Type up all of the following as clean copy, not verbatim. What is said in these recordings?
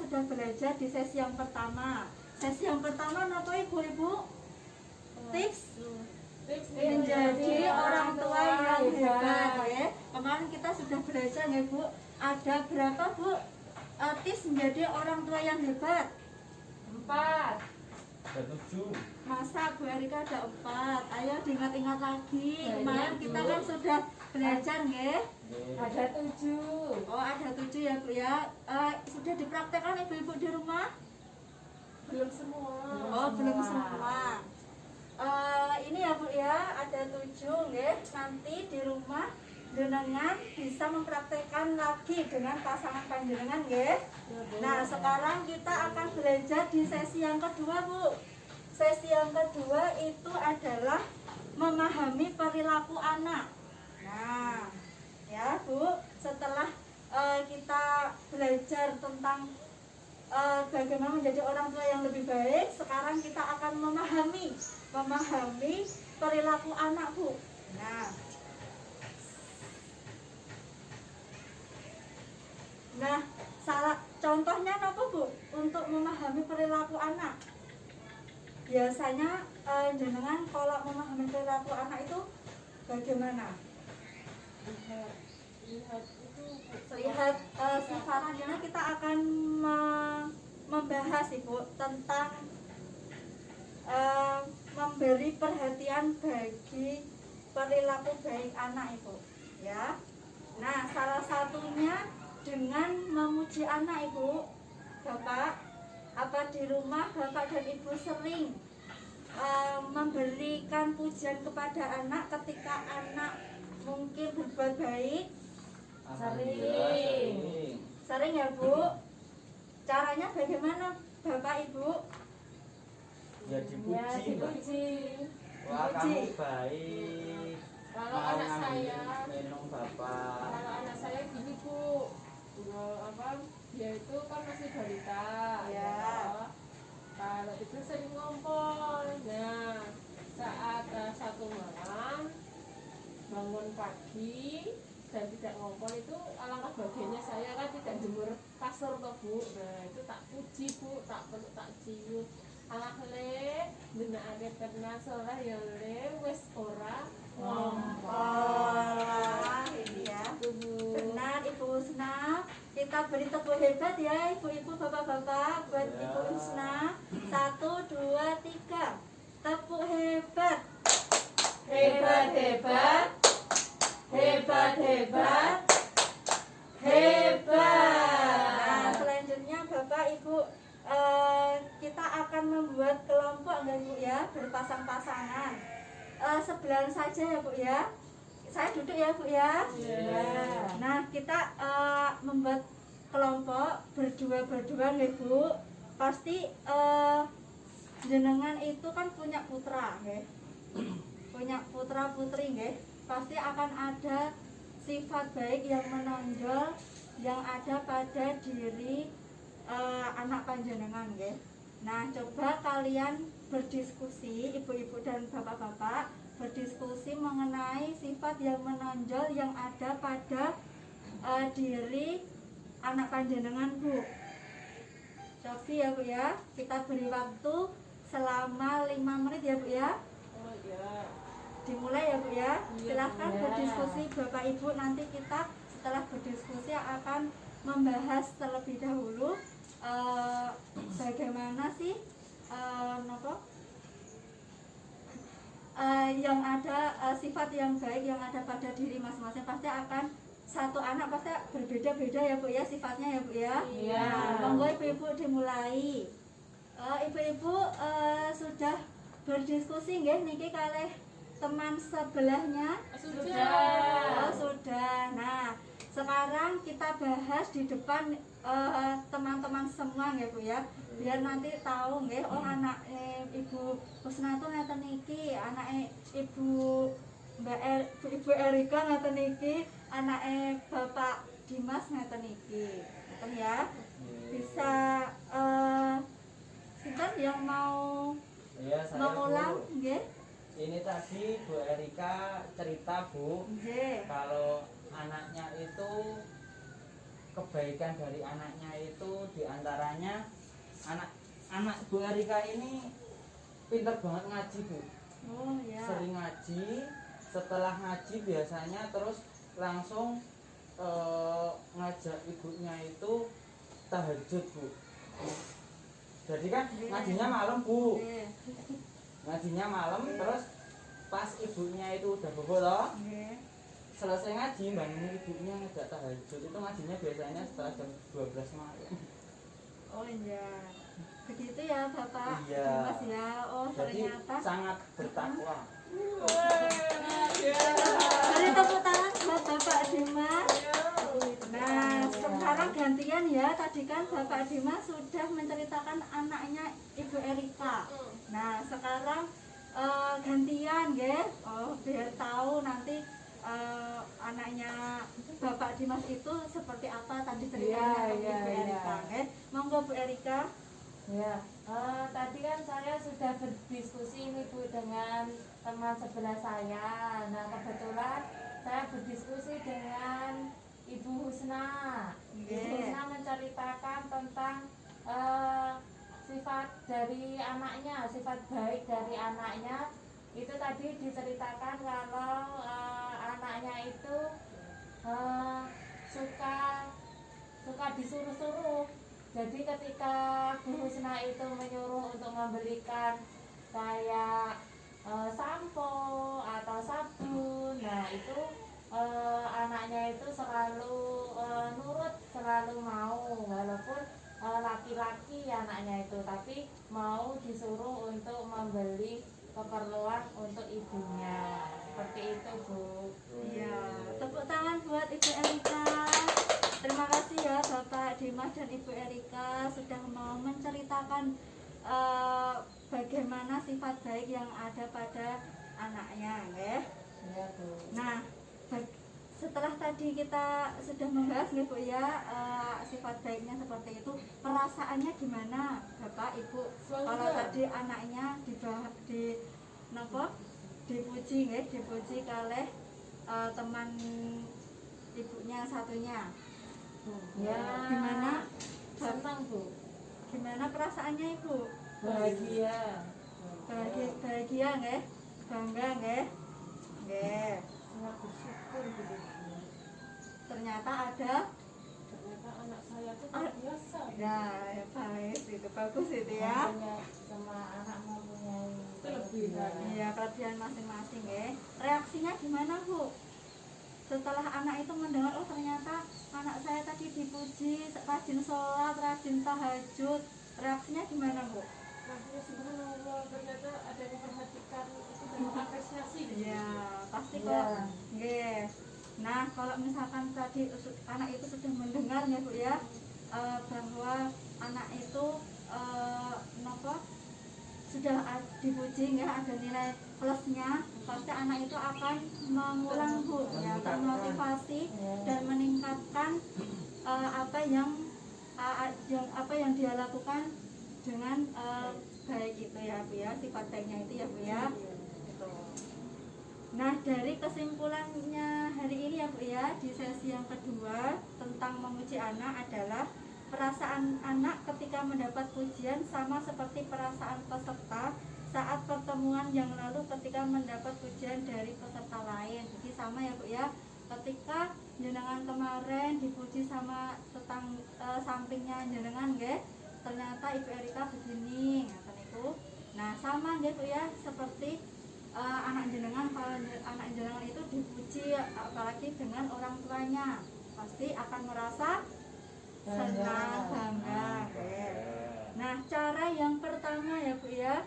sudah belajar di sesi yang pertama. Sesi yang pertama apa Ibu? Tips menjadi orang tua yang hebat ya. Kemarin kita sudah belajar ya Bu. Ada berapa Bu tips menjadi orang tua yang hebat? 4. Ada 7. Masa Bu Erika ada 4? Ayo diingat-ingat lagi. Kemarin kita kan sudah belajar nggih. Ada 7. Oh ada 7 ya Bu ya. Sudah dipraktekkan ibu-ibu di rumah? Belum semua. Oh belum semua. Ini ya Bu ya, ada 7 nggih. Nanti di rumah jenengan bisa mempraktekkan lagi dengan pasangan panjenengan nggih. Nah, sekarang kita akan belajar di sesi yang kedua, Bu. Sesi yang kedua itu adalah memahami perilaku anak. Nah, ya Bu, setelah kita belajar tentang bagaimana menjadi orang tua yang lebih baik, sekarang kita akan memahami perilaku anak, Bu. Nah, contohnya apa Bu untuk memahami perilaku anak? Biasanya jenengan kalau memahami perilaku anak itu bagaimana? Lihat sifatnya. Kita akan membahas Ibu tentang memberi perhatian bagi perilaku baik anak Ibu ya. Nah, salah satunya dengan memuji anak Ibu. Bapak, apa di rumah Bapak dan Ibu sering memberikan pujian kepada anak ketika anak mungkin berbuat baik? Sering ya Bu. Caranya bagaimana Bapak Ibu? Ya dipuji. Wah, kamu baik. Kalau anak saya minum Bapak. Kalau anak saya gini Bu, dia itu kan masih balita Ya. Kalau itu sering ngompol. Nah, saat satu malam bangun pagi dan tidak ngompol itu alangkah bahagianya saya kan tidak jemur kasur toh Bu. Nah, itu tak puji Bu, tak peluk, tak cium. Alah le, benakake pernah soleh ya le, wis ora Ngompol. Ini ya. Benar Ibu Husna. Kita beri tepuk hebat ya ibu-ibu, bapak-bapak buat Ibu Husna. 1, 2, 3. Tepuk hebat. hebat hebat hebat hebat Hebat. Nah, selanjutnya Bapak Ibu kita akan membuat kelompok enggak Bu ya, berpasang-pasangan. Sebelahan saja ya Bu ya. Saya duduk ya Bu ya. Nah, kita membuat kelompok berdua-berdua nih Bu. Pasti jenengan itu kan punya putra nggih. Punya putra putri nggih. Pasti akan ada sifat baik yang menonjol yang ada pada diri anak panjenengan nggih. Nah, coba kalian berdiskusi, ibu-ibu dan bapak-bapak, berdiskusi mengenai sifat yang menonjol yang ada pada diri anak panjenengan Bu. Coba ya Bu ya, kita beri waktu selama 5 menit ya Bu ya. Oh ya. Dimulai ya Bu ya. Silahkan berdiskusi Bapak Ibu, nanti kita setelah berdiskusi akan membahas terlebih dahulu bagaimana sih yang ada sifat yang baik yang ada pada diri masing-masing. Pasti akan satu anak pasti berbeda-beda ya Bu ya sifatnya ya Bu ya. Iya. Nah, monggo ibu-ibu dimulai. Ibu-ibu sudah berdiskusi nggih niki kalih teman sebelahnya? Sudah. Oh, sudah. Nah, sekarang kita bahas di depan teman-teman semua ya Bu ya. Biar nanti tahu nggih, oh anak Ibu Husna itu ngeten iki, anake Ibu Ibu Erika ngeten iki, anake Bapak Dimas ngeten iki. Ngeten ya. Bisa sinten yang mau Iya, saya mengulang Bu. nggih? Ini tadi Bu Erika cerita Bu, Nggih. kalau anaknya itu kebaikan dari anaknya itu diantara diantaranya anak Bu Erika ini pinter banget ngaji Bu. Oh ya. Sering ngaji, setelah ngaji biasanya terus langsung ngajak ibunya itu tahajud Bu. Jadi kan ngajinya malam Bu, Nggih. ngajinya malam terus pas ibunya itu udah bobo loh, Nggih. selesai ngaji bangun ibunya ngajak tahajud, itu ngajinya biasanya setelah jam 12 malam. Oh iya. Begitu ya Bapak Iya. Dimas ya. Oh Jadi ternyata. sangat bertakwa. Beri tepuk tangan buat Bapak Dimas. Nah, sekarang gantian ya. Tadi kan Bapak Dimas sudah menceritakan anaknya Ibu Erika. Nah, sekarang gantian ya. Oh, biar tahu nanti anaknya Bapak Dimas itu seperti apa tadi ceritanya Iya, Ibu iya, Erika. iya. Monggo Bu Erika. Ya, tadi kan saya sudah berdiskusi ini Bu dengan teman sebelah saya. Nah, kebetulan saya berdiskusi dengan Ibu Husna. Ibu Yeah. Husna menceritakan tentang sifat dari anaknya, sifat baik dari anaknya. Itu tadi diceritakan kalau anaknya itu suka disuruh-suruh. Jadi ketika Bu Husna itu menyuruh untuk membelikan kayak sampo atau sabun, nah itu anaknya itu selalu nurut, selalu mau, walaupun laki-laki anaknya itu, tapi mau disuruh untuk membeli keperluan untuk ibunya. Seperti itu Bu. Iya, tepuk tangan buat Ibu Erika. Terima kasih ya Bapak Dimas dan Ibu Erika sudah mau menceritakan bagaimana sifat baik yang ada pada anaknya, ya. Iya Bu. Nah, setelah tadi kita sudah membahas nih Bu ya, sifat baiknya seperti itu, perasaannya gimana Bapak Ibu? Kalau tadi anaknya dipuji nggih, dipuji kalih teman ibunya satunya. Ya, Gimana? senang Bu. Gimana perasaannya Ibu? Bahagia. Bahagia nggih? Bangga nggih? Nggih. Sangat bersyukur gitu. Ternyata ada. Ternyata anak saya tuh luar biasa. Nah, ya baik, itu bagus itu ya. Semua anak mempunyai Kelebihan. Iya, kelebihan masing-masing ya. Reaksinya gimana Bu? Setelah anak itu mendengar, oh ternyata anak saya tadi dipuji, rajin sholat, rajin tahajud. Reaksinya gimana Bu? Makanya subhanallah, ternyata ada yang memperhatikan itu dan mengapresiasi. Iya, pasti Iya. kok. Nggih. Nah, kalau misalkan tadi anak itu sudah mendengar ya Bu ya, bahwa anak itu sudah dipuji ya, ada nilai plusnya, pasti anak itu akan mengulang Bu ya, termotivasi dan meningkatkan apa yang dia lakukan dengan baik itu ya Bu ya, sifat baiknya itu ya Bu ya. Gitu. Nah, dari kesimpulannya hari ini ya Bu ya, di sesi yang kedua tentang memuji anak adalah perasaan anak ketika mendapat pujian sama seperti perasaan peserta saat pertemuan yang lalu ketika mendapat pujian dari peserta lain. Jadi sama ya Bu ya, ketika jenengan kemarin dipuji sama sampingnya jenengan nggih, ternyata Ibu Erika begini ngaten niku. Nah, sama nggih Bu ya, seperti anak jenengan, kalau anak jenengan itu dipuji apalagi dengan orang tuanya, pasti akan merasa senang, bangga. Nah, cara yang pertama ya Bu ya,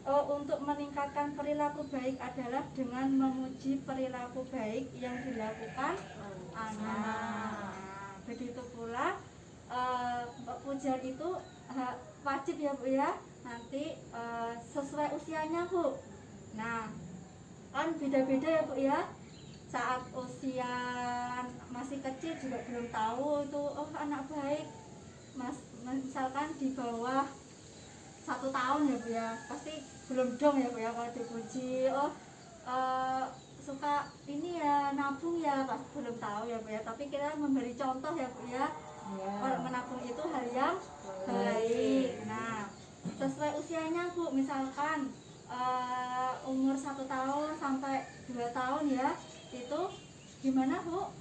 untuk meningkatkan perilaku baik adalah dengan memuji perilaku baik yang dilakukan anak. Begitu pula pujian itu wajib ya Bu ya, nanti sesuai usianya Bu. Nah, kan beda-beda ya Bu ya, saat usia masih kecil juga belum tahu itu oh anak baik. Misalkan di bawah 1 tahun ya Bu ya, pasti belum dong ya Bu ya kalau dipuji, oh suka ini ya, nabung ya, pasti belum tahu ya Bu ya. Tapi kita memberi contoh ya Bu ya, kalau menabung itu hal yang usianya Bu, misalkan umur 1 tahun sampai 2 tahun ya, itu gimana Bu?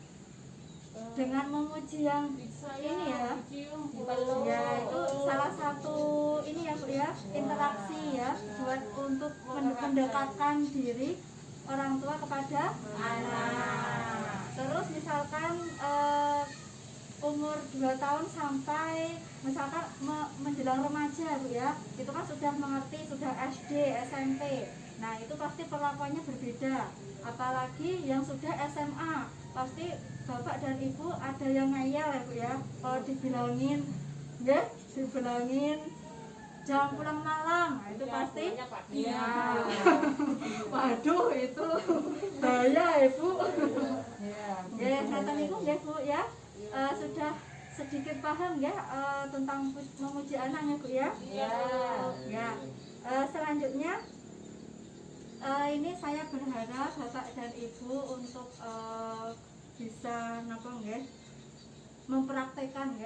Dengan memuji yang ini ya, ya itu salah satu ini ya Bu ya, interaksi ya, buat untuk mendekatkan diri orang tua kepada anak. Terus misalkan umur 2 tahun sampai misalkan menjelang remaja Bu ya, itu kan sudah mengerti, sudah SD, SMP. Nah itu pasti perlakuannya berbeda. Apalagi yang sudah SMA, pasti bapak dan ibu ada yang ngeyel ya Bu ya. Kalau dibilangin, ya dibilangin jangan pulang malam, nah, itu pasti ya. Waduh itu bahaya Ibu. Ya, kata ibu ya Bu ya. Sudah sedikit paham ya tentang memuji anaknya Bu ya. Ya. Selanjutnya ini saya berharap bapak dan ibu untuk bisa mempraktekkan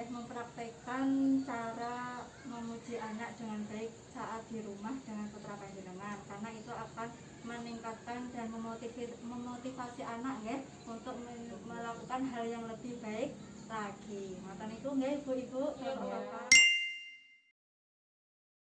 cara memuji anak dengan baik saat di rumah dengan putra panjenengan, karena itu akan meningkatkan dan memotivasi anak ya untuk melakukan hal yang lebih baik lagi. Mata niku nggih ibu-ibu, bapak-bapak.